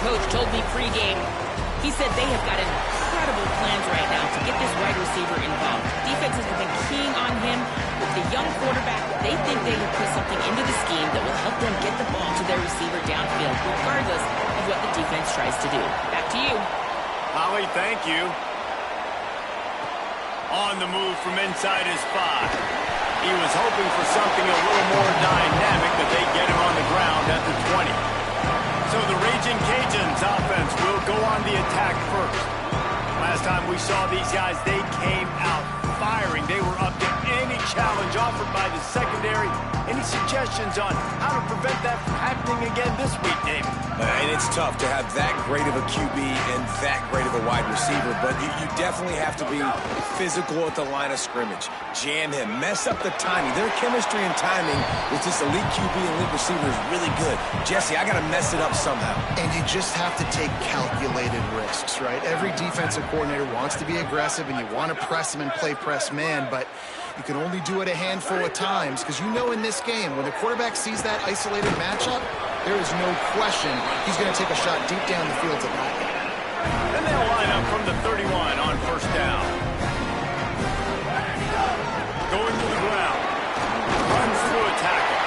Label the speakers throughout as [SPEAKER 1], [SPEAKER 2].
[SPEAKER 1] coach told me pregame, he said they have got incredible plans right now to get this wide receiver involved. Defense has been keying on him. With the young quarterback, they think they will put something into the scheme that will help them get the ball to their receiver downfield, regardless of what the defense tries to do. Back to you.
[SPEAKER 2] Holly, thank you. On the move from inside his 5. He was hoping for something a little more dynamic, but they get him on the ground at the 20. So the Raging Cajuns offense will go on the attack first. Last time we saw these guys, they came out firing. They were up to any challenge offered by the secondary. Any suggestions on how to prevent that from happening again this week, David?
[SPEAKER 3] And it's tough to have that great of a QB and that great of a wide receiver, but you definitely have to be physical at the line of scrimmage. Jam him, mess up the timing. Their chemistry and timing with this elite QB and elite receiver is really good. Jesse, I got to mess it up somehow.
[SPEAKER 4] And you just have to take calculated risks, right? Every defensive coordinator wants to be aggressive, and you want to press him and play press man, but you can only do it a handful of times because you know in this game, when the quarterback sees that isolated matchup, there is no question he's going to take a shot deep down the field to that guy.
[SPEAKER 2] And they'll line up from the 31 on first down. Going to the ground. Runs through a tackle.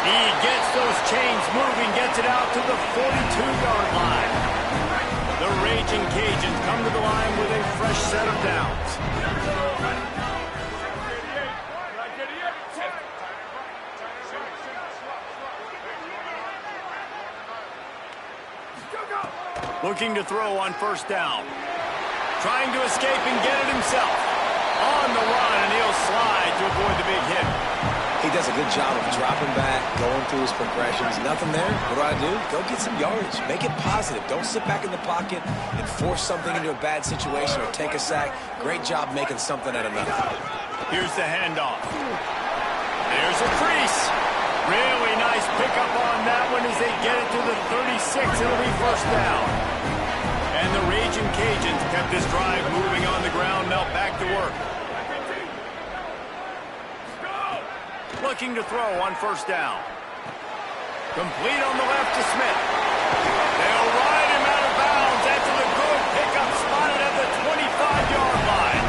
[SPEAKER 2] He gets those chains moving, gets it out to the 42-yard line. The Raging Cajuns come to the line with a fresh set of downs. Looking to throw on first down. Trying to escape and get it himself. On the run, and he'll slide to avoid the big hit.
[SPEAKER 3] He does a good job of dropping back, going through his progressions. Nothing there. What do? Go get some yardage. Make it positive. Don't sit back in the pocket and force something into a bad situation or take a sack. Great job making something out of nothing.
[SPEAKER 2] Here's the handoff. There's a crease. Really nice pickup on that one as they get it to the 36. It'll be first down. And the Raging Cajuns kept this drive moving on the ground. Now back to work. Looking to throw on first down. Complete on the left to Smith. They'll ride him out of bounds after the good pickup spotted at the 25-yard line.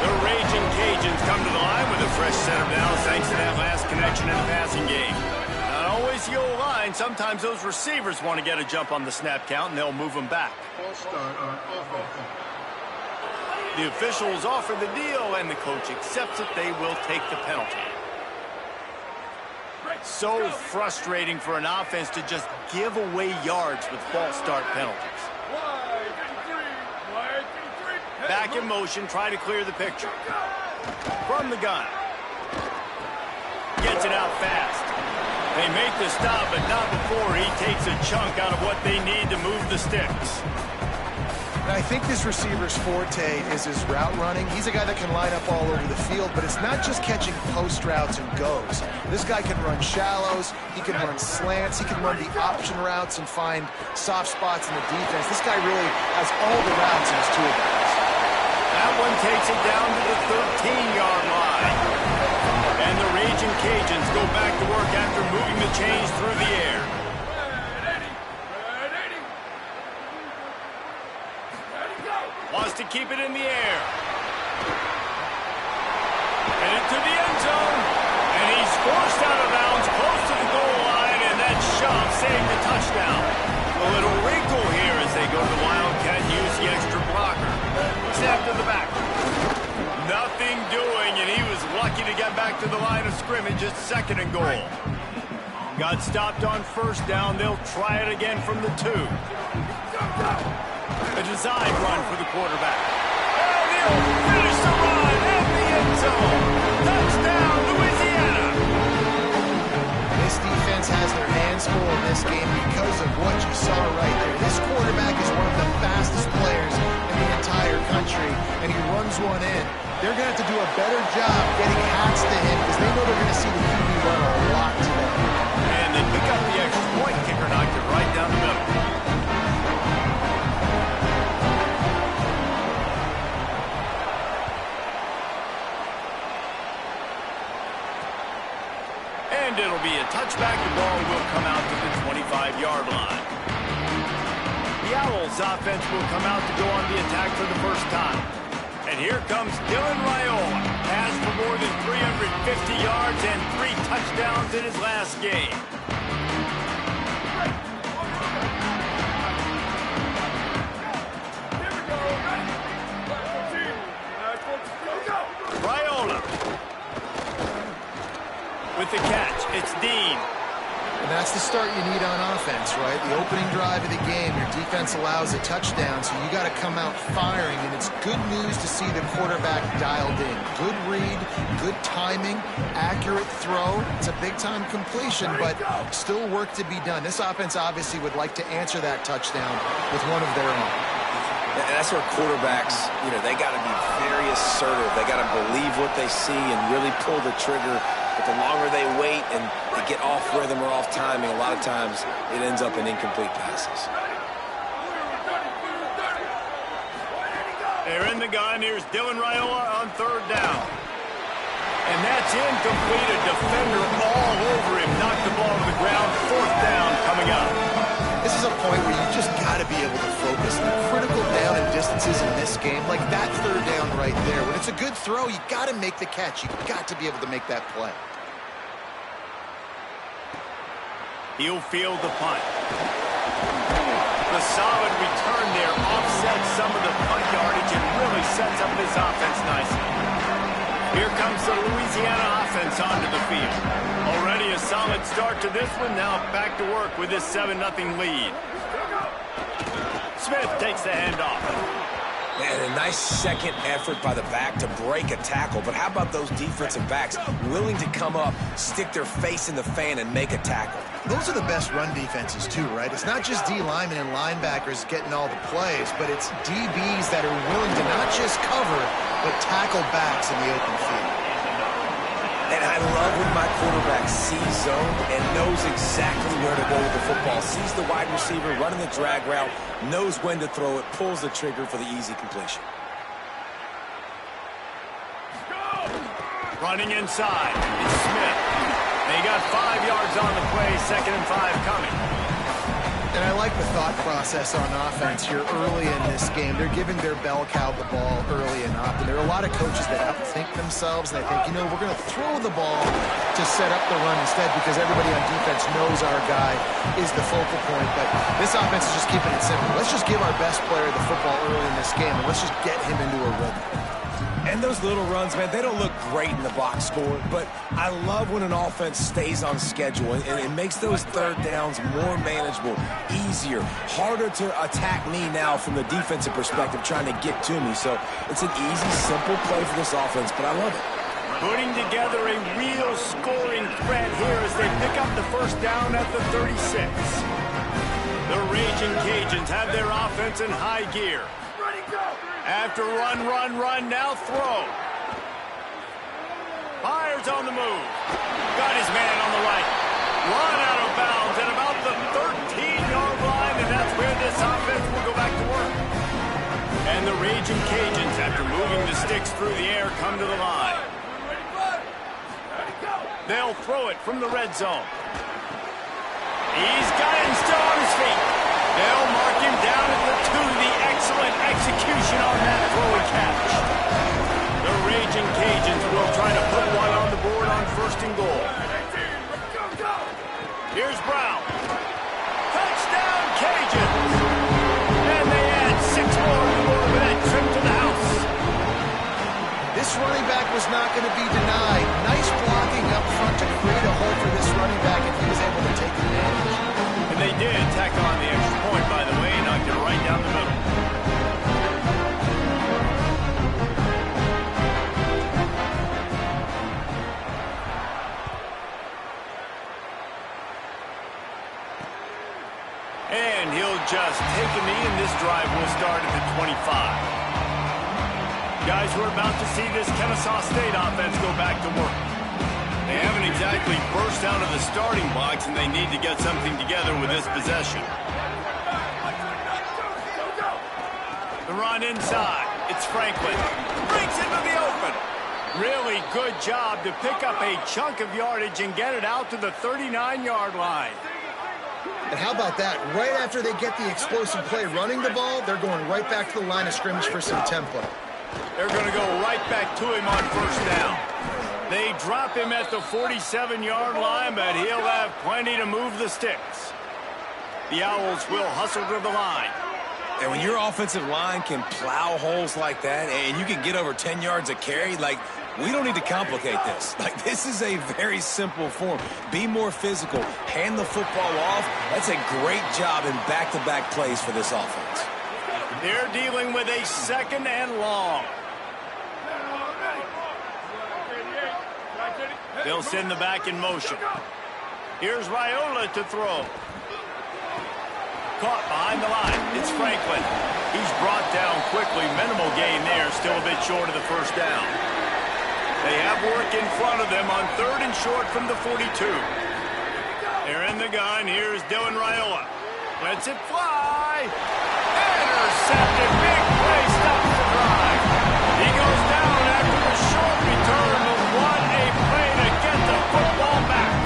[SPEAKER 2] The Raging Cajuns come to the line with a fresh set of downs thanks to that last connection in the passing game. Not always the old line. Sometimes those receivers want to get a jump on the snap count, and they'll move them back. The officials offer the deal, and the coach accepts it. They will take the penalty. So frustrating for an offense to just give away yards with false start penalties. Back in motion, try to clear the picture. From the gun. Gets it out fast. They make the stop, but not before he takes a chunk out of what they need to move the sticks.
[SPEAKER 4] And I think this receiver's forte is his route running. He's a guy that can line up all over the field, but it's not just catching post routes and goes. This guy can run shallows, he can run slants, he can run the option routes and find soft spots in the defense. This guy really has all the routes in his toolbox.
[SPEAKER 2] That one takes it down to the 13-yard line. And the Raging Cajuns go back to work after moving the chains through the air. Wants to keep it in the air. Headed to the end zone. And he's forced out of bounds close to the goal line, and that shove saved the touchdown. A little wrinkle here as they go to the Wildcat and use the extra blocker. Snap to the back. Nothing doing, and he was lucky to get back to the line of scrimmage at second and goal. Got stopped on first down. They'll try it again from the 2. A design run for the quarterback. And he'll finish the run in the end zone. Touchdown, Louisiana.
[SPEAKER 4] This defense has their hands full in this game because of what you saw right there. This quarterback is one of the fastest players in the entire country, and he runs one in. They're going to have to do a better job getting hats to him because they know they're going to see the QB run a lot today.
[SPEAKER 2] And they pick up the extra point. Kicker knocked it right down the middle. And it'll be a touchback. The ball will come out to the 25-yard line. The Owls offense will come out to go on the attack for the first time. And here comes Dylan Raiola. Passed for more than 350 yards and 3 touchdowns in his last game. Raiola. With the catch, it's Dean.
[SPEAKER 4] And that's the start you need on offense, right? The opening drive of the game, your defense allows a touchdown, so you got to come out firing, and it's good news to see the quarterback dialed in. Good read, good timing, accurate throw. It's a big-time completion, but still work to be done. This offense obviously would like to answer that touchdown with one of their own.
[SPEAKER 3] And that's where quarterbacks, they got to be very assertive. They got to believe what they see and really pull the trigger. But the longer they wait and they get off rhythm or off timing, a lot of times it ends up in incomplete passes.
[SPEAKER 2] They're in the gun. Here's Dylan Raiola on 3rd down. And that's incomplete. A defender all over him. Knocked the ball to the ground. 4th down coming up.
[SPEAKER 4] This is a point where you just got to be able to focus. The critical down and distances in this game, like that 3rd down right there. When it's a good throw, you got to make the catch. You got to be able to make that play.
[SPEAKER 2] He'll field the punt. The solid return there offsets some of the punt yardage and really sets up this offense nicely. Here comes the Louisiana offense onto the field. Already a solid start to this one. Now back to work with this 7-0 lead. Smith takes the handoff.
[SPEAKER 3] Man, a nice second effort by the back to break a tackle. But how about those defensive backs willing to come up, stick their face in the fan, and make a tackle?
[SPEAKER 4] Those are the best run defenses, too, right? It's not just D linemen and linebackers getting all the plays, but it's DBs that are willing to not just cover, but tackle backs in the open field.
[SPEAKER 3] And I love when my quarterback sees zone and knows exactly where to go with the football. Sees the wide receiver running the drag route, knows when to throw it, pulls the trigger for the easy completion.
[SPEAKER 2] Running inside, it's Smith. They got 5 yards on the play, 2nd and 5 coming.
[SPEAKER 4] And I like the thought process on offense here early in this game. They're giving their bell cow the ball early and often. There are a lot of coaches that outthink themselves, and they think, we're going to throw the ball to set up the run instead because everybody on defense knows our guy is the focal point. But this offense is just keeping it simple. Let's just give our best player the football early in this game, and let's just get him into a rhythm.
[SPEAKER 3] And those little runs, man, they don't look great in the box score, but I love when an offense stays on schedule, and it makes those 3rd downs more manageable, easier, harder to attack me now from the defensive perspective trying to get to me. So it's an easy, simple play for this offense, but I love it.
[SPEAKER 2] Putting together a real scoring threat here as they pick up the 1st down at the 36. The Raging Cajuns have their offense in high gear. After run, now throw. Fires on the move. Got his man on the right. Run out of bounds at about the 13-yard line, and that's where this offense will go back to work. And the Raging Cajuns, after moving the sticks through the air, come to the line. They'll throw it from the red zone. He's got it and still on his feet. They'll mark him down at the 2. The excellent execution on that throw and catch. The Raging Cajuns will try to put one on the board on 1st and goal. Here's Brown. Touchdown, Cajuns. And they add 6 more to that trip to the house.
[SPEAKER 4] This running back was not going to be denied. Nice blocking up front to create a hole for this running back, and he was able to take advantage.
[SPEAKER 2] And they did tack on the extra point, by the way, knocked it right down the middle. And he'll just take a knee, and this drive will start at the 25. Guys, we're about to see this Kennesaw State offense go back to work. They haven't exactly burst out of the starting blocks, and they need to get something together with this possession. The run inside. It's Franklin. Breaks into the open. Really good job to pick up a chunk of yardage and get it out to the 39-yard line.
[SPEAKER 4] And how about that? Right after they get the explosive play running the ball, they're going right back to the line of scrimmage for some tempo.
[SPEAKER 2] They're going to go right back to him on first down. They drop him at the 47-yard line, but he'll have plenty to move the sticks. The Owls will hustle to the line.
[SPEAKER 3] And when your offensive line can plow holes like that and you can get over 10 yards a carry, like, we don't need to complicate this. Like, this is a very simple form. Be more physical. Hand the football off. That's a great job in back-to-back plays for this offense.
[SPEAKER 2] They're dealing with a 2nd and long. They'll send the back in motion. Here's Raiola to throw. Caught behind the line. It's Franklin. He's brought down quickly. Minimal gain there. Still a bit short of the first down. They have work in front of them on 3rd and short from the 42. They're in the gun. Here's Dylan Raiola. Lets it fly. Intercepted. Big play. Stops the drive. He goes down after the short return. But what a play to get the football back.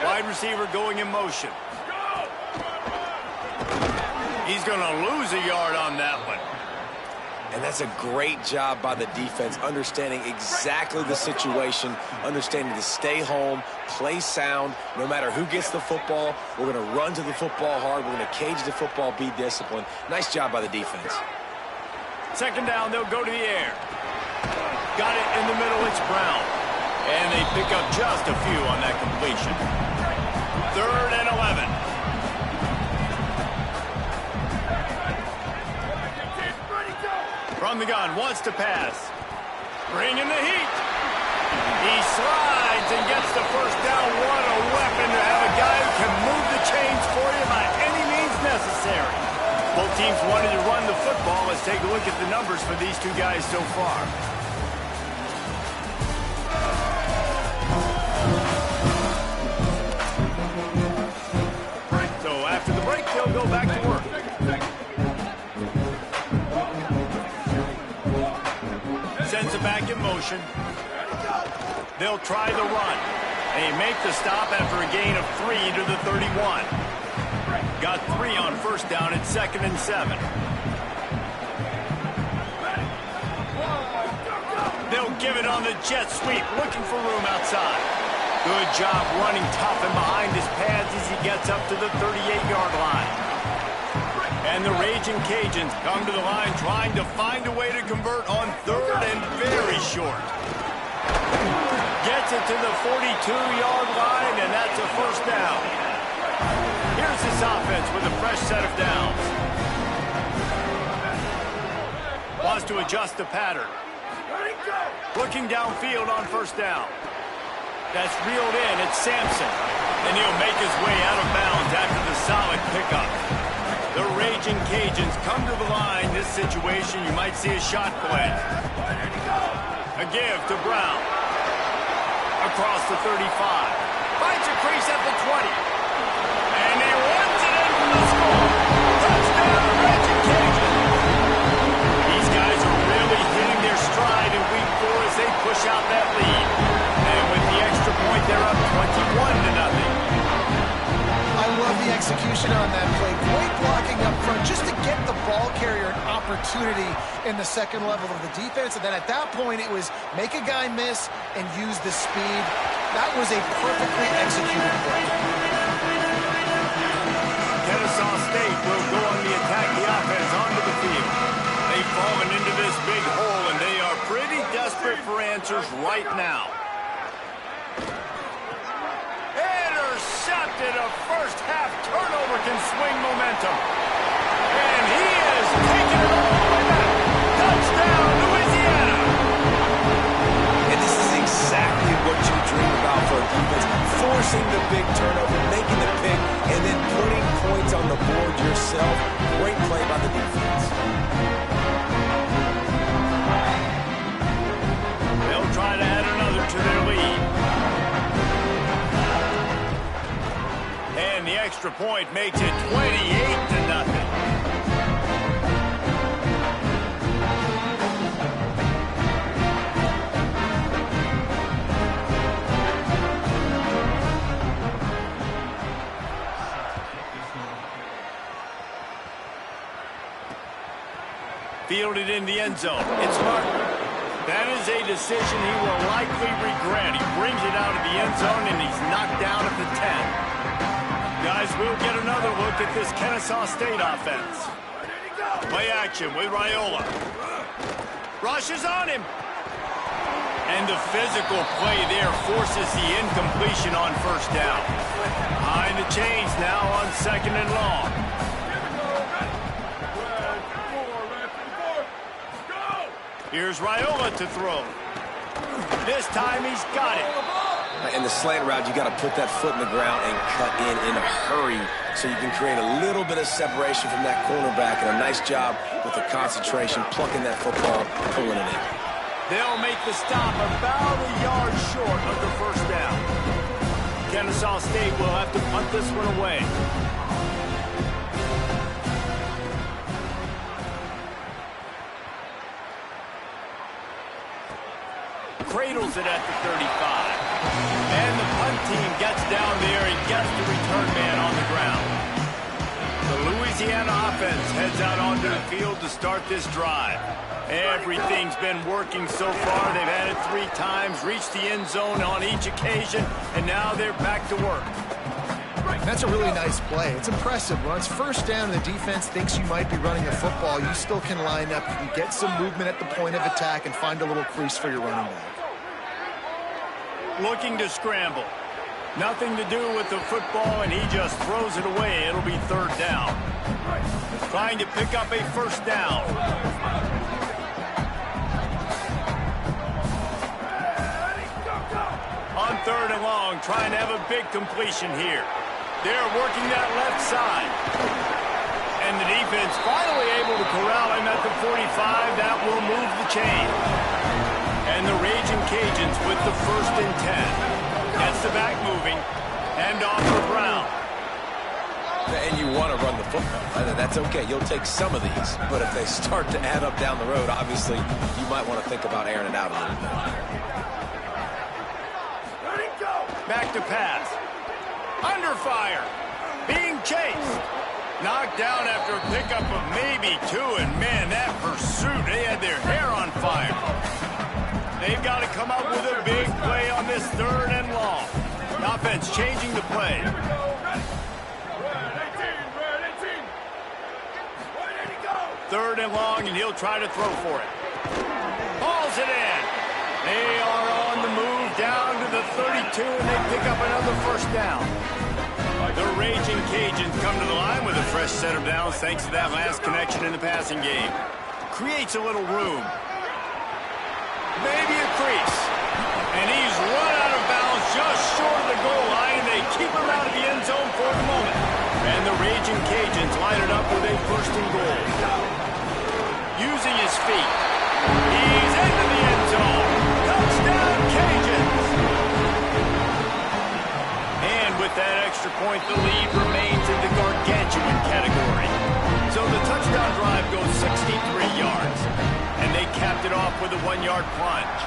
[SPEAKER 2] Wide receiver going in motion. He's going to lose a yard on that one.
[SPEAKER 3] And that's a great job by the defense, understanding exactly the situation, understanding to stay home, play sound. No matter who gets the football, we're going to run to the football hard. We're going to cage the football, be disciplined. Nice job by the defense.
[SPEAKER 2] 2nd down, they'll go to the air. Got it in the middle, it's Brown. And they pick up just a few on that completion. 3rd and 11. From the gun, wants to pass. Bringing the heat. He slides and gets the first down. What a weapon to have a guy who can move the chains for you by any means necessary. Both teams wanted to run the football. Let's take a look at the numbers for these two guys so far. So after the break, they'll go back to work. Sends it back in motion. They'll try the run. They make the stop after a gain of 3 to the 31. Got 3 on first down at 2nd and 7. They'll give it on the jet sweep, looking for room outside. Good job running tough and behind his pads as he gets up to the 38-yard line. And the Raging Cajuns come to the line trying to find a way to convert on 3rd and very short. Gets it to the 42-yard line, and that's a first down. Here's this offense with a fresh set of downs. Wants to adjust the pattern. Looking downfield on first down. That's reeled in. It's Sampson. And he'll make his way out of bounds after the solid pickup. The Raging Cajuns come to the line. This situation, you might see a shot play. A give to Brown. Across the 35. Finds a crease at the 20. And he runs it in for the score. Touchdown, Raging Cajuns. These guys are really hitting their stride in week 4 as they push out that lead. And with the extra point, they're up 21-0.
[SPEAKER 4] I love the execution on that play. Great blocking up front just to get the ball carrier an opportunity in the second level of the defense. And then at that point, it was make a guy miss and use the speed. That was a perfectly executed play.
[SPEAKER 2] Kennesaw State will go on the attack, the offense onto the field. They've fallen into this big hole, and they are pretty desperate for answers right now. Intercepted. A first-half turnover can swing momentum. And he is taking it all the way back. Touchdown, Louisiana.
[SPEAKER 3] And this is exactly what you dream about for a defense. Forcing the big turnover, making the pick, and then putting points on the board yourself. Great play by the defense.
[SPEAKER 2] They'll try to add another to their lead. And the extra point makes it 28-0. fielded in the end zone. It's Martin. That is a decision he will likely regret. He brings it out of the end zone, and he's knocked down at the 10. Guys, we'll get another look at this Kennesaw State offense. Play action with Raiola. Rushes on him. And the physical play there forces the incompletion on first down. Behind the chains now on 2nd and long. Here's Raiola to throw. This time he's got it.
[SPEAKER 3] In the slant route, you got to put that foot in the ground and cut in a hurry so you can create a little bit of separation from that cornerback. And a nice job with the concentration, plucking that football, pulling it in.
[SPEAKER 2] They'll make the stop about a yard short of the first down. Kennesaw State will have to punt this one away. Cradles it at the 35. And the punt team gets down there and gets the return man on the ground. The Louisiana offense heads out onto the field to start this drive. Everything's been working so far. They've had it 3 times, reached the end zone on each occasion, and now they're back to work.
[SPEAKER 4] That's a really nice play. It's impressive. When it's first down and the defense thinks you might be running a football, you still can line up. You can get some movement at the point of attack and find a little crease for your running back.
[SPEAKER 2] Looking to scramble. Nothing to do with the football, and he just throws it away. It'll be 3rd down. Trying to pick up a first down. On 3rd and long, trying to have a big completion here. They're working that left side. And the defense finally able to corral him at the 45. That will move the chain. And the Raging Cajuns with the 1st and 10. Gets the back moving. And off for Brown.
[SPEAKER 3] And you want to run the football. That's okay. You'll take some of these. But if they start to add up down the road, obviously, you might want to think about airing it out a little bit.
[SPEAKER 2] Back to pass. Under fire. Being chased. Knocked down after a pickup of maybe 2. And, man, that pursuit, they had their hair on fire. They've got to come up with a big play on this 3rd and long. The offense changing the play. 3rd and long, and he'll try to throw for it. Hauls it in. They are on the move down to the 32, and they pick up another first down. The Raging Cajuns come to the line with a fresh set of downs thanks to that last connection in the passing game. Creates a little room. Maybe a crease. And he's run out of bounds just short of the goal line, and they keep him out of the end zone for the moment. And the Raging Cajuns line it up with a 1st and goal. Using his feet. He's into the end zone. Touchdown, Cajuns! And with that extra point, the lead remains in the gargantuan category. So the touchdown drive goes 63 yards. And they capped it off with a 1-yard plunge.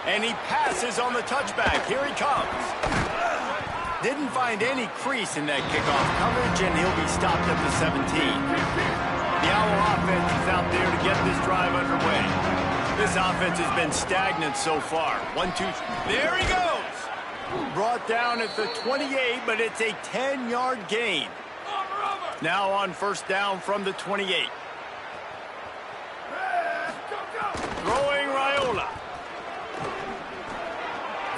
[SPEAKER 2] And he passes on the touchback. Here he comes. Didn't find any crease in that kickoff coverage, and he'll be stopped at the 17. The Owl offense is out there to get this drive underway. This offense has been stagnant so far. 1, 2, there he goes! Brought down at the 28, but it's a 10-yard gain. Now on first down from the 28. Throwing Raiola.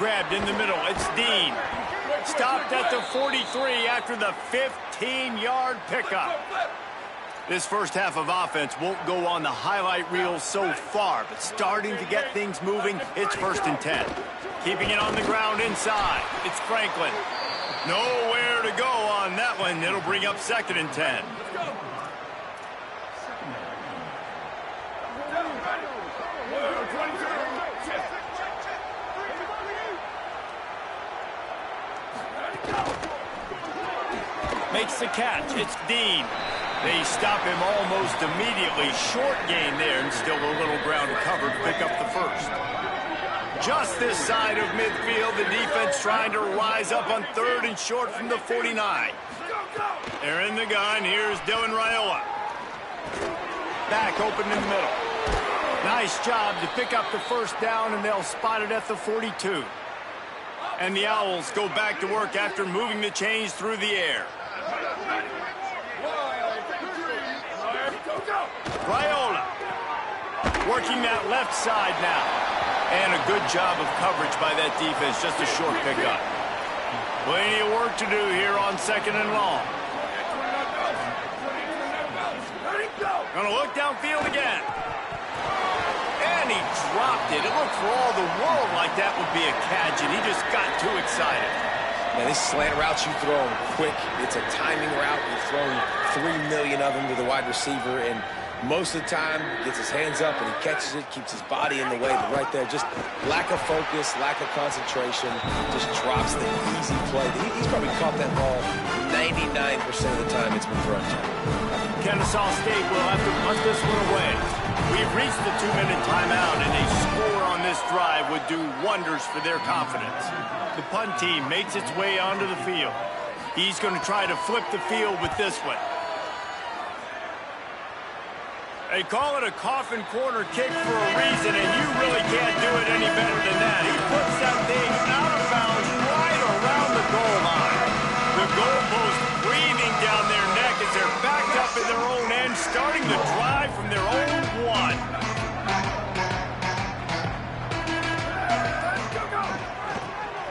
[SPEAKER 2] Grabbed in the middle. It's Dean. Stopped at the 43 after the 15-yard pickup. This first half of offense won't go on the highlight reel so far, but starting to get things moving, it's 1st and 10. Keeping it on the ground inside. It's Franklin. Nowhere to go on that one. It'll bring up 2nd and 10. Makes the catch. It's Dean. They stop him almost immediately. Short gain there, and still a little ground covered to pick up the 1st. Just this side of midfield, the defense trying to rise up on 3rd and short from the 49. They're in the gun. Here's Dylan Raiola. Back open in the middle. Nice job to pick up the first down, and they'll spot it at the 42. And the Owls go back to work after moving the chains through the air. Raiola working that left side now. And a good job of coverage by that defense, just a short pickup. Plenty of work to do here on 2nd and long. Gonna look downfield again. And he dropped it. It looked for all the world like that would be a catch, and he just got too excited.
[SPEAKER 3] Man, these slant routes you throw them quick. It's a timing route. You've thrown 3 million of them to the wide receiver, and most of the time gets his hands up and he catches it, keeps his body in the way. But right there, just lack of focus, lack of concentration, just drops the easy play. He's probably caught that ball 99% of the time it's been thrown to him.
[SPEAKER 2] Kennesaw State will have to punt this one away. We've reached the 2-minute timeout, and a score on this drive would do wonders for their confidence. The punt team makes its way onto the field. He's going to try to flip the field with this one. They call it a coffin corner kick for a reason, and you really can't do it any better than that. He puts that thing out of bounds right around the goal line. The goalpost breathing down their neck as they're backed up in their own end, starting the drive from their own 1.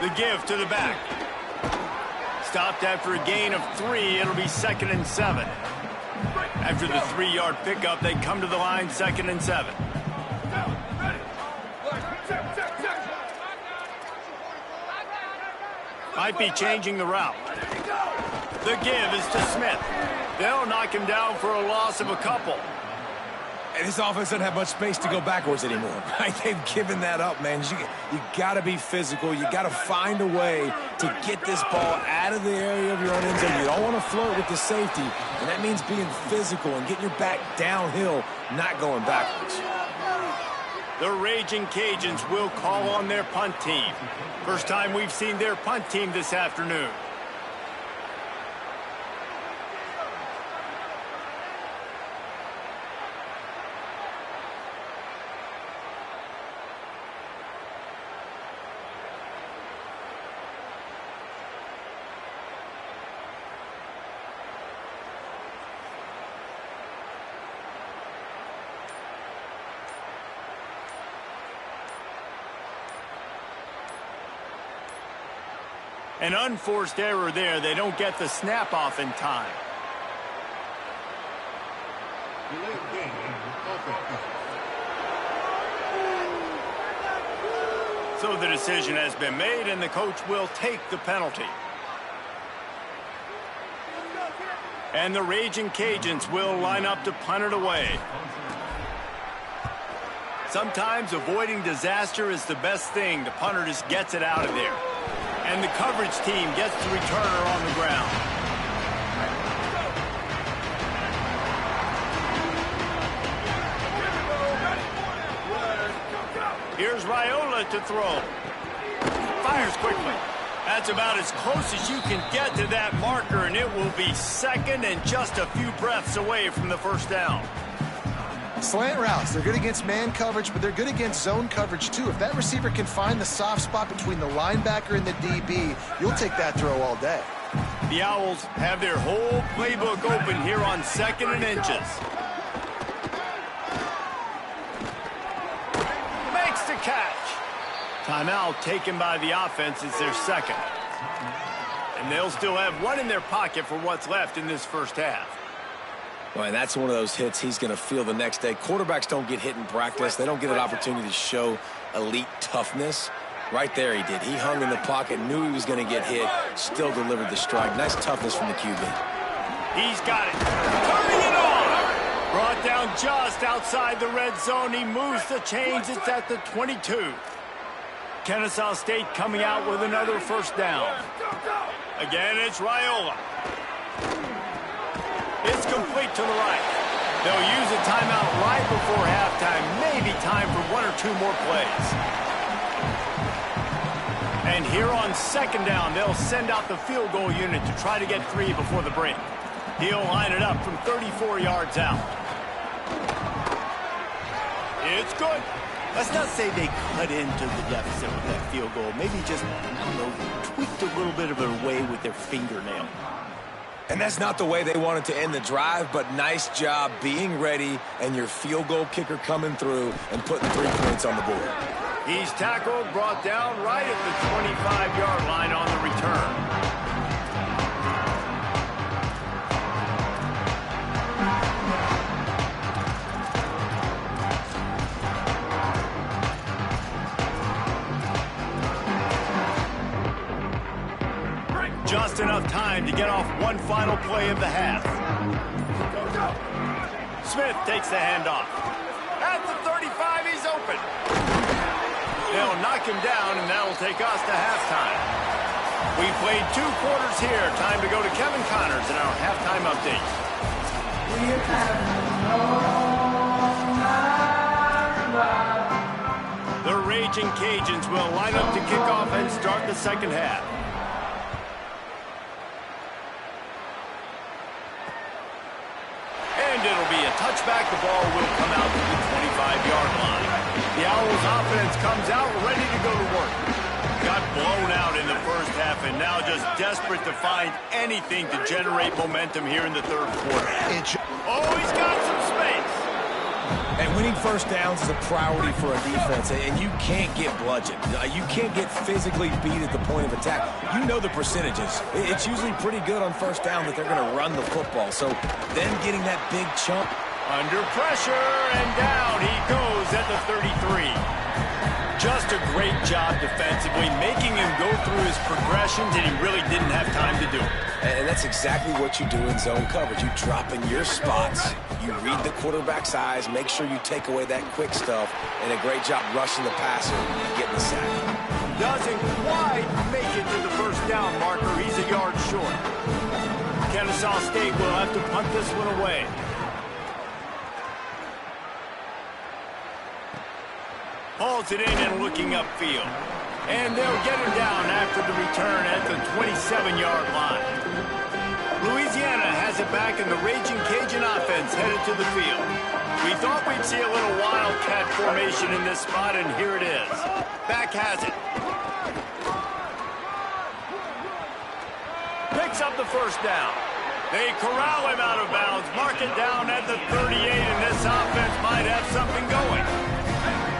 [SPEAKER 2] The give to the back. Stopped after a gain of 3. It'll be 2nd and 7. After the 3-yard pickup, they come to the line, 2nd and 7. Might be changing the route. The give is to Smith. They'll knock him down for a loss of a couple.
[SPEAKER 3] And this offense doesn't have much space to go backwards anymore, right? They've given that up, man. You got to be physical. You got to find a way to get this ball out of the area of your own end zone. You don't want to flirt with the safety, and that means being physical and getting your back downhill, not going backwards.
[SPEAKER 2] The Raging Cajuns will call on their punt team. First time we've seen their punt team this afternoon. An unforced error there. They don't get the snap off in time. So the decision has been made, and the coach will take the penalty. And the Raging Cajuns will line up to punt it away. Sometimes avoiding disaster is the best thing. The punter just gets it out of there. And the coverage team gets the returner on the ground. Here's Raiola to throw. Fires quickly. That's about as close as you can get to that marker, and it will be 2nd and just a few breaths away from the first down.
[SPEAKER 4] Slant routes, they're good against man coverage, but they're good against zone coverage too. If that receiver can find the soft spot between the linebacker and the DB, you'll take that throw all day.
[SPEAKER 2] The Owls have their whole playbook open here on 2nd and inches. Makes the catch. Timeout taken by the offense. It's their 2nd. And they'll still have 1 in their pocket for what's left in this first half.
[SPEAKER 3] Well, and that's one of those hits he's going to feel the next day. Quarterbacks don't get hit in practice. They don't get an opportunity to show elite toughness. Right there he did. He hung in the pocket, knew he was going to get hit, still delivered the strike. Nice toughness from the QB.
[SPEAKER 2] He's got it. Turning it on. Brought down just outside the red zone. He moves the chains. It's at the 22. Kennesaw State coming out with another first down. Again, it's Raiola. It's complete to the right. They'll use a timeout right before halftime. Maybe time for 1 or 2 more plays. And here on second down, they'll send out the field goal unit to try to get 3 before the break. He'll line it up from 34 yards out. It's good.
[SPEAKER 5] Let's not say they cut into the deficit with that field goal. Maybe just, I don't know, tweaked a little bit of it away with their fingernail.
[SPEAKER 3] And that's not the way they wanted to end the drive, but nice job being ready and your field goal kicker coming through and putting 3 points on the board.
[SPEAKER 2] He's tackled, brought down right at the 25-yard line on the return. Just enough time to get off one final play of the half. Smith takes the handoff. At the 35, he's open. They'll knock him down, and that'll take us to halftime. We played 2 quarters here. Time to go to Kevin Connors in our halftime update. The Raging Cajuns will line up to kick off and start the second half. And it'll be a touchback. The ball will come out to the 25-yard line. The Owls offense comes out ready to go to work. Got blown out in the first half and now just desperate to find anything to generate momentum here in the third quarter. Oh, he's got some space.
[SPEAKER 3] And winning first downs is a priority for a defense, and you can't get bludgeoned. You can't get physically beat at the point of attack. You know the percentages. It's usually pretty good on first down that they're going to run the football. So then getting that big chunk.
[SPEAKER 2] Under pressure, and down he goes at the 33. Just a great job defensively, making him go through his progressions, and he really didn't have time to do it.
[SPEAKER 3] And that's exactly what you do in zone coverage. You drop in your spots, you read the quarterback's eyes, make sure you take away that quick stuff, and a great job rushing the passer and getting the sack.
[SPEAKER 2] Doesn't quite make it to the first down marker. He's a yard short. Kennesaw State will have to punt this one away. Hauls it in and looking upfield. And they'll get him down after the return at the 27-yard line. Louisiana has it back, and the Raging Cajun offense headed to the field. We thought we'd see a little wildcat formation in this spot, and here it is. Back has it. Picks up the first down. They corral him out of bounds, mark it down at the 38, and this offense might have something going.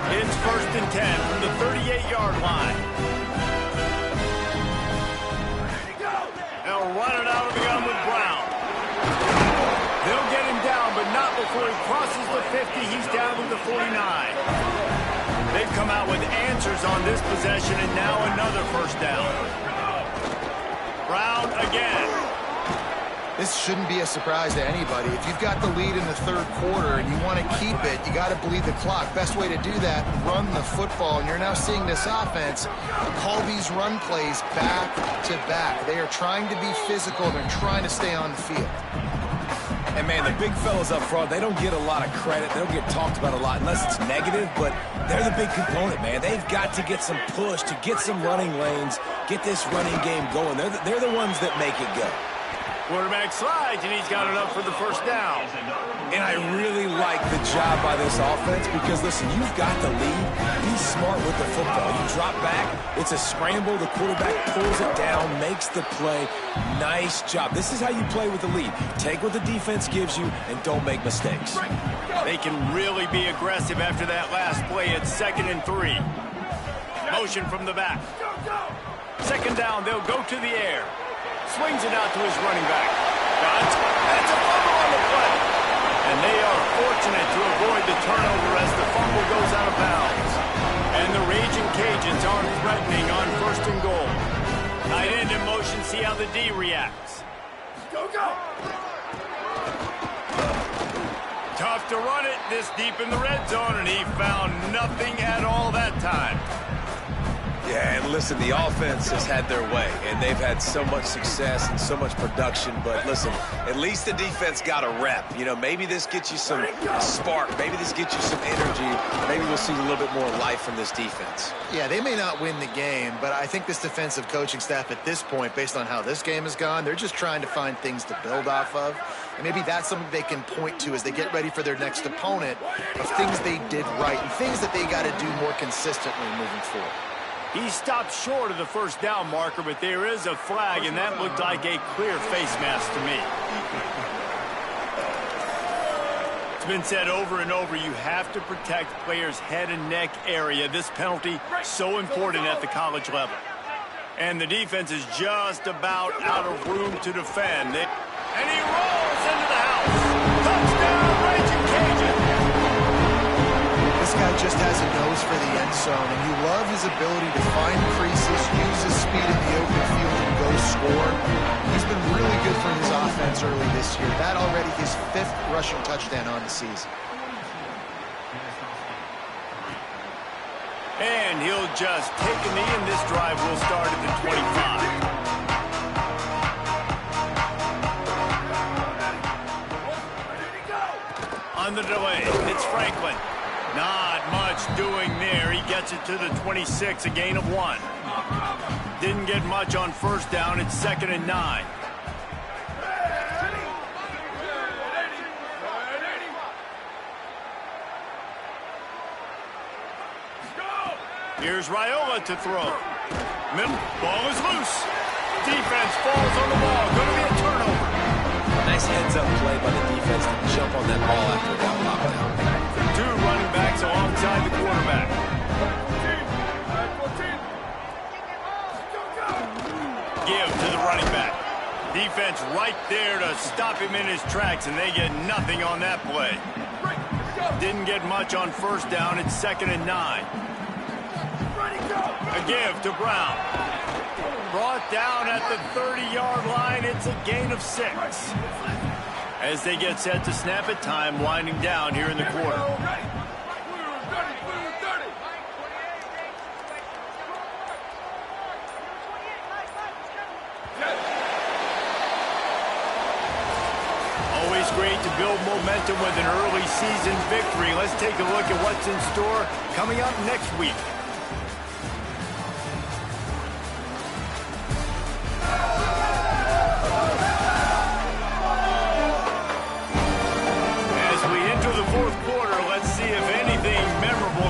[SPEAKER 2] It's 1st and 10 from the 38-yard line. They'll run it out of the gun with Brown. They'll get him down, but not before he crosses the 50. He's down to the 49. They've come out with answers on this possession, and now another first down. Brown again.
[SPEAKER 4] This shouldn't be a surprise to anybody. If you've got the lead in the third quarter and you want to keep it, you got to bleed the clock. Best way to do that, run the football. And you're now seeing this offense call these run plays back to back. They are trying to be physical. They're trying to stay on the field.
[SPEAKER 3] And, man, the big fellas up front, they don't get a lot of credit. They don't get talked about a lot unless it's negative, but they're the big component, man. They've got to get some push, to get some running lanes, get this running game going. They're the ones that make it go.
[SPEAKER 2] Quarterback slides, and he's got enough for the first down.
[SPEAKER 3] And I really like the job by this offense because, listen, you've got the lead. Be smart with the football. You drop back, it's a scramble. The quarterback pulls it down, makes the play. Nice job. This is how you play with the lead. Take what the defense gives you and don't make mistakes.
[SPEAKER 2] They can really be aggressive after that last play at 2nd and 3. Motion from the back. Second down, they'll go to the air. Swings it out to his running back. That's a fumble on the play. And they are fortunate to avoid the turnover as the fumble goes out of bounds. And the Raging Cajuns aren't threatening on 1st and goal. Tight end in motion, see how the D reacts. Go! Tough to run it this deep in the red zone, and he found nothing at all that time.
[SPEAKER 3] Yeah, and Listen, the offense has had their way, and they've had so much success and so much production. But listen, at least the defense got a rep. You know, maybe this gets you some spark. Maybe this gets you some energy. Maybe we'll see a little bit more life from this defense.
[SPEAKER 4] Yeah, they may not win the game, but I think this defensive coaching staff at this point, based on how this game has gone, they're just trying to find things to build off of. And maybe that's something they can point to as they get ready for their next opponent of things they did right and things that they got to do more consistently moving forward.
[SPEAKER 2] He stopped short of the first down marker, but there is a flag, and that looked like a clear face mask to me. It's been said over and over, you have to protect players' head and neck area. This penalty, so important at the college level. And the defense is just about out of room to defend. And he rolls into the house. Touchdown, Raging Cajun.
[SPEAKER 4] This guy just has a nose for the end zone, and you love his ability to find creases, use his speed in the open field, and go score. He's been really good for his offense early this year. That already his 5th rushing touchdown on the season.
[SPEAKER 2] And he'll just take a knee, and this drive will start at the 25. On the delay, it's Franklin. Not much doing there. He gets it to the 26, a gain of 1. Didn't get much on first down. It's 2nd and 9. Here's Raiola to throw. Middle, ball is loose. Defense falls on the ball. Going to be a turnover.
[SPEAKER 3] Nice heads-up play by the defense to jump on that ball after it got locked down.
[SPEAKER 2] 2 running backs alongside the quarterback. Give to the running back. Defense right there to stop him in his tracks, and they get nothing on that play. Didn't get much on first down. It's 2nd and 9. A give to Brown. Brought down at the 30-yard line. It's a gain of 6. As they get set to snap it, time winding down here in the quarter. Always great to build momentum with an early season victory. Let's take a look at what's in store coming up next week.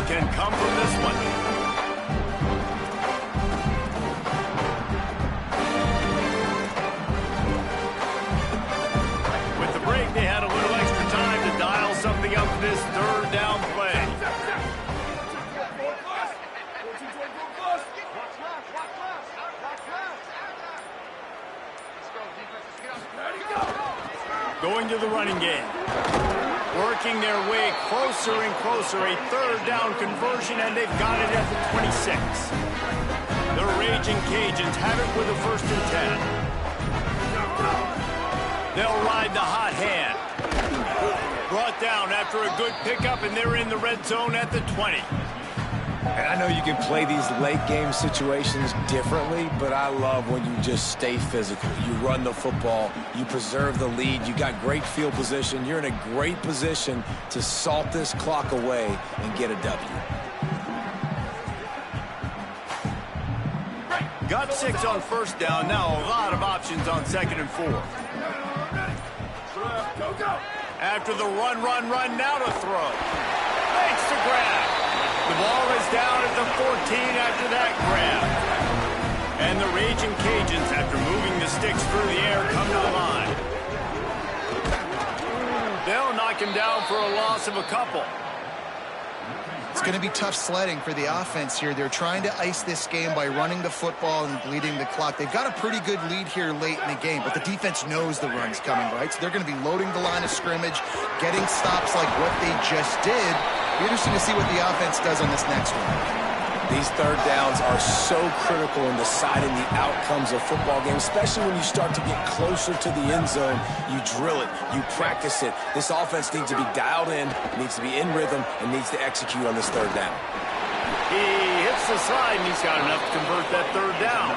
[SPEAKER 2] Come from this one. With the break, they had a little extra time to dial something up for this 3rd down play. Going to the running game. Working their way closer and closer, a 3rd down conversion, and they've got it at the 26. The Raging Cajuns have it with a 1st and 10. They'll ride the hot hand. Brought down after a good pickup, and they're in the red zone at the 20.
[SPEAKER 3] And I know you can play these late-game situations differently, but I love when you just stay physical. You run the football, you preserve the lead, you got great field position, you're in a great position to salt this clock away and get a W.
[SPEAKER 2] Got 6 on first down, now a lot of options on 2nd and 4. After the run, now to throw. Makes the grab. The ball is down at the 14 after that grab. And the Raging Cajuns, after moving the sticks through the air, come to the line. They'll knock him down for a loss of a couple.
[SPEAKER 4] It's going to be tough sledding for the offense here. They're trying to ice this game by running the football and bleeding the clock. They've got a pretty good lead here late in the game, but the defense knows the run's coming, right? So they're going to be loading the line of scrimmage, getting stops like what they just did. Be interesting to see what the offense does on this next one.
[SPEAKER 3] These 3rd downs are so critical in deciding the outcomes of football games, especially when you start to get closer to the end zone. You drill it, you practice it. This offense needs to be dialed in, needs to be in rhythm, and needs to execute on this 3rd down.
[SPEAKER 2] He hits aside, and he's got enough to convert that third down.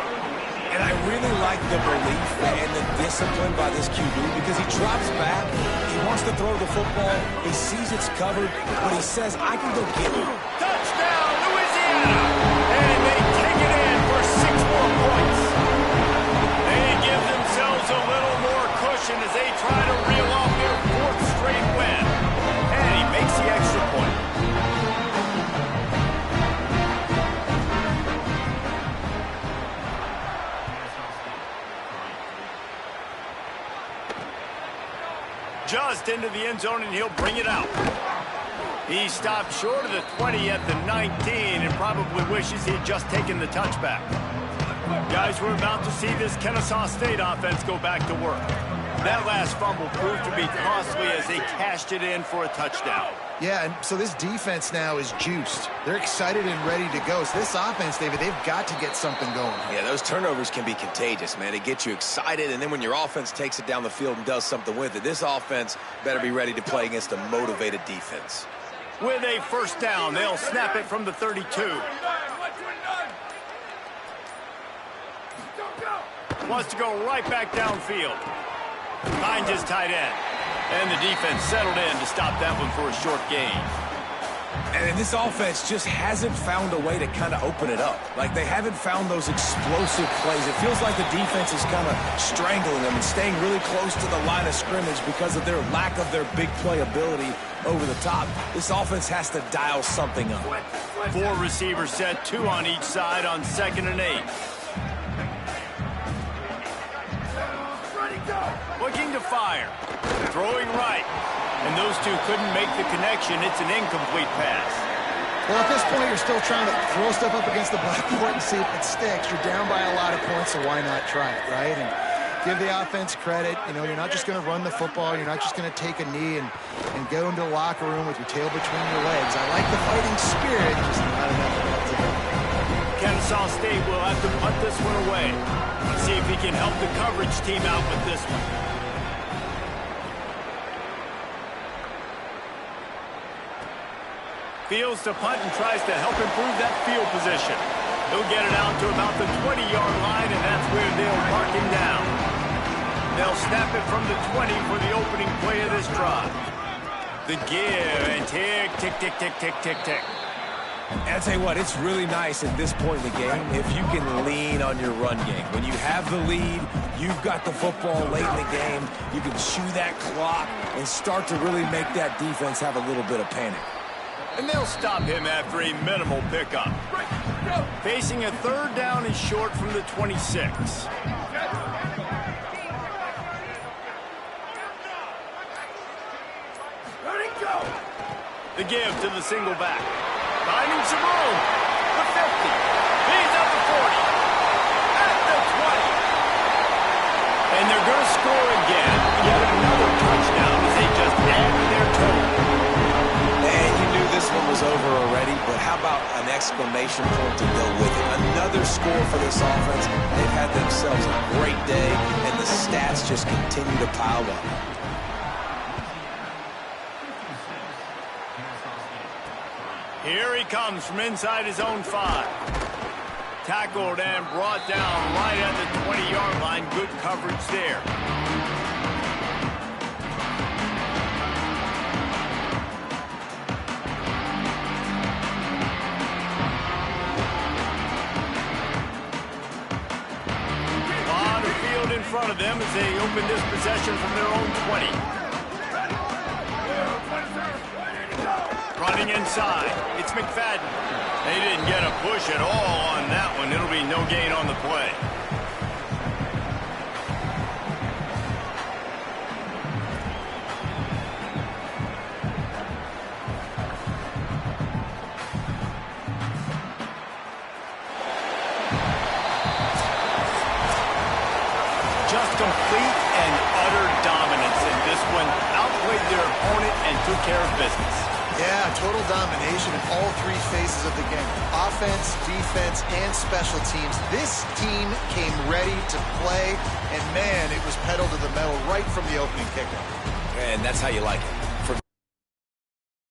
[SPEAKER 3] And I really like the belief and the discipline by this QB because he drops back, he wants to throw the football, he sees it's covered, but he says, I can go get it.
[SPEAKER 2] Touchdown, Louisiana! And they take it in for 6 more points. They give themselves a little more cushion as they try to reel off their 4th straight win. And he makes the extra point. Just into the end zone, and he'll bring it out. He stopped short of the 20 at the 19 and probably wishes he'd just taken the touchback. Guys, we're about to see this Kennesaw State offense go back to work. That last fumble proved to be costly as they cashed it in for a touchdown.
[SPEAKER 4] Yeah, and so this defense now is juiced. They're excited and ready to go. So this offense, David, they've got to get something going.
[SPEAKER 3] Yeah, those turnovers can be contagious, man. They get you excited, and then when your offense takes it down the field and does something with it, this offense better be ready to play against a motivated defense.
[SPEAKER 2] With a first down, they'll snap it from the 32. Wants to go right back downfield. Finds his tight end. And the defense settled in to stop that one for a short gain.
[SPEAKER 3] And this offense just hasn't found a way to kind of open it up. Like, they haven't found those explosive plays. It feels like the defense is kind of strangling them and staying really close to the line of scrimmage because of their lack of their big play ability over the top. This offense has to dial something up.
[SPEAKER 2] 4 receivers set, 2 on each side on 2nd and 8. Looking to fire. Throwing right. And those two couldn't make the connection. It's an incomplete pass.
[SPEAKER 4] Well, at this point, you're still trying to throw stuff up against the blackboard and see if it sticks. You're down by a lot of points, so why not try it, right? And give the offense credit. You know, you're not just going to run the football. You're not just going to take a knee and go into the locker room with your tail between your legs. I like the fighting spirit, just not enough of that today.
[SPEAKER 2] Kennesaw State will have to punt this one away. Let's see if he can help the coverage team out with this one. Fields to punt and tries to help improve that field position. He'll get it out to about the 20-yard line, and that's where they'll mark him down. They'll snap it from the 20 for the opening play of this drive. The give, and tick, tick, tick, tick, tick, tick, tick.
[SPEAKER 3] And I'll tell you what, it's really nice at this point in the game if you can lean on your run game. When you have the lead, you've got the football late in the game, you can chew that clock and start to really make that defense have a little bit of panic.
[SPEAKER 2] And they'll stop him after a minimal pickup. Facing a 3rd down is short from the 26. The give to the single back. Finding some room. The 50. He's up the 40. At the 20. And they're going to score again. Yet another touchdown as they just add to their total.
[SPEAKER 3] And you knew this one was over already, but how about an exclamation point to go with it? Another score for this offense. They've had themselves a great day, and the stats just continue to pile up.
[SPEAKER 2] Here he comes from inside his own 5. Tackled and brought down right at the 20-yard line. Good coverage there. On the field in front of them as they open this possession from their own 20. Running inside, it's McFadden. They didn't get a push at all on that one. It'll be no gain on the play. Just complete and utter dominance in this one. Outplayed their opponent and took care of business.
[SPEAKER 4] Yeah, total domination in all 3 phases of the game. Offense, defense, and special teams. This team came ready to play, and man, it was pedal to the metal right from the opening kickoff.
[SPEAKER 3] And that's how you like it.